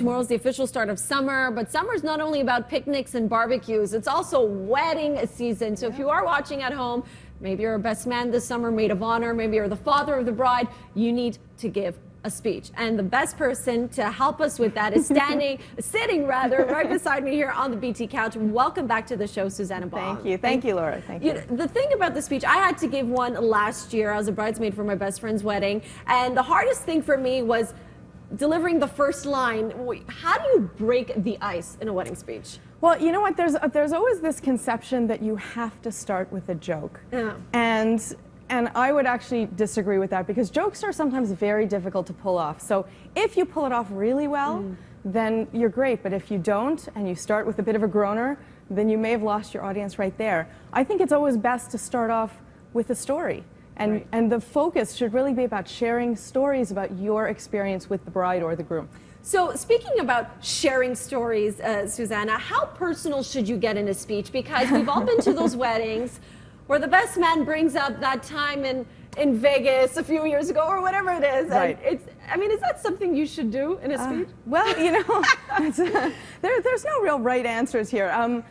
Tomorrow's the official start of summer, but summer's not only about picnics and barbecues, it's also wedding season. So if you are watching at home, maybe you're a best man this summer, maid of honor, maybe you're the father of the bride, you need to give a speech. And the best person to help us with that is sitting right beside me here on the BT couch. Welcome back to the show, Suzannah Baum. Thank you. Thank you, Laura. Thank you. The thing about the speech, I had to give one last year. I was a bridesmaid for my best friend's wedding. And the hardest thing for me was delivering the first line. How do you break the ice in a wedding speech? Well, you know what? There's always this conception that you have to start with a joke. Yeah. And I would actually disagree with that, because jokes are sometimes very difficult to pull off. So if you pull it off really well, then you're great. But if you don't, and you start with a bit of a groaner, then you may have lost your audience right there. I think it's always best to start off with a story. And the focus should really be about sharing stories about your experience with the bride or the groom. So speaking about sharing stories, Suzannah, how personal should you get in a speech? Because we've all been to those weddings where the best man brings up that time in Vegas a few years ago or whatever it is. Right. And I mean, is that something you should do in a speech? Well, you know, there's no real right answers here.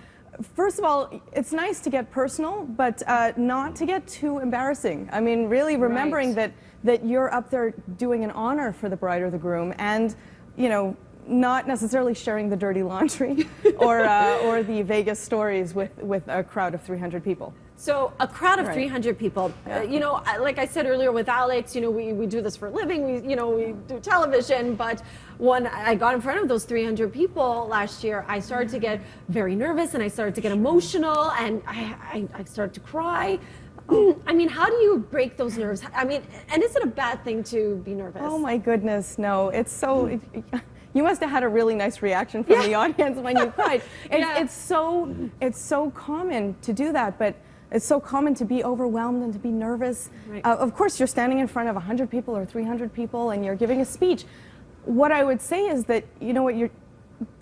First of all, it's nice to get personal, but not to get too embarrassing. I mean, really remembering that you're up there doing an honor for the bride or the groom, and, you know, not necessarily sharing the dirty laundry or the Vegas stories with a crowd of 300 people. So a crowd of 300 people, Yeah. you know, like I said earlier with Alex, you know, we do this for a living, we do television, but when I got in front of those 300 people last year, I started to get very nervous and I started to get emotional and I started to cry. I mean, how do you break those nerves? I mean, and is it a bad thing to be nervous? Oh my goodness, no. It's so... You must have had a really nice reaction from the audience when you cried. It's so common to do that, but it's so common to be overwhelmed and to be nervous. Right. Of course, you're standing in front of 100 people or 300 people and you're giving a speech. What I would say is that, you know what,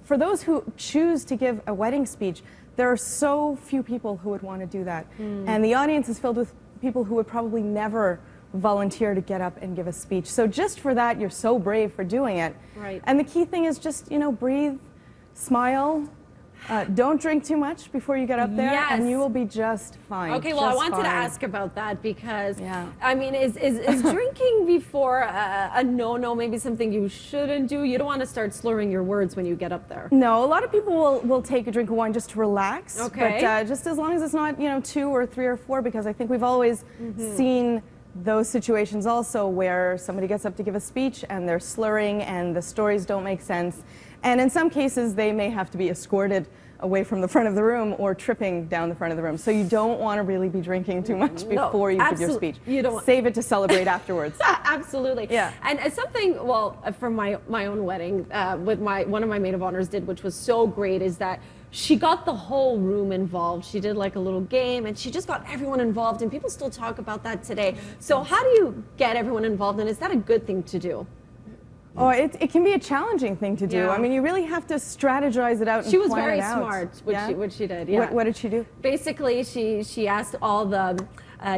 for those who choose to give a wedding speech, there are so few people who would want to do that. And the audience is filled with people who would probably never volunteer to get up and give a speech. So just for that, you're so brave for doing it. Right. And the key thing is just, you know, breathe, smile, don't drink too much before you get up there, and you will be just fine. Okay, well, I wanted to ask about that because, Yeah. I mean, is drinking before a no-no, maybe something you shouldn't do? You don't want to start slurring your words when you get up there. No, a lot of people will take a drink of wine just to relax. Okay. But just as long as it's not, you know, 2 or 3 or 4, because I think we've always seen those situations also where somebody gets up to give a speech and they're slurring and the stories don't make sense. And in some cases, they may have to be escorted away from the front of the room or tripping down the front of the room. So you don't want to really be drinking too much before you give your speech. You don't Save it to celebrate afterwards. Absolutely. Yeah. And something, well, from my own wedding, with one of my maid of honors did, which was so great, is that she got the whole room involved. She did like a little game and she just got everyone involved, and people still talk about that today. So how do you get everyone involved, and is that a good thing to do? Oh, it can be a challenging thing to do. Yeah. I mean, you really have to strategize it out and She was plan very it out. smart, what she did. Yeah. What did she do? Basically, she asked all the,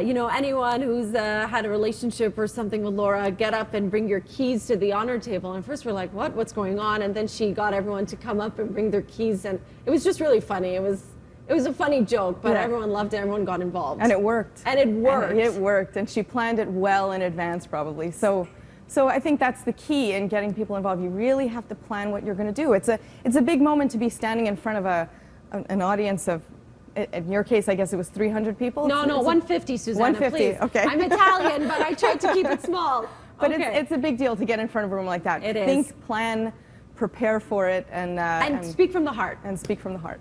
you know, anyone who's had a relationship or something with Laura, get up and bring your keys to the honor table. And first we're like, what's going on? And then she got everyone to come up and bring their keys, and it was just really funny. It was a funny joke, but everyone loved it. Everyone got involved. And it worked. And it worked. And it worked. And she planned it well in advance, probably. So I think that's the key in getting people involved. You really have to plan what you're going to do. It's a big moment to be standing in front of an audience of, in your case, I guess it was 300 people? No, 150, Suzannah, 150, please. okay. I'm Italian, but I tried to keep it small. But it's a big deal to get in front of a room like that. It is. Think, plan, prepare for it, and speak from the heart. And speak from the heart.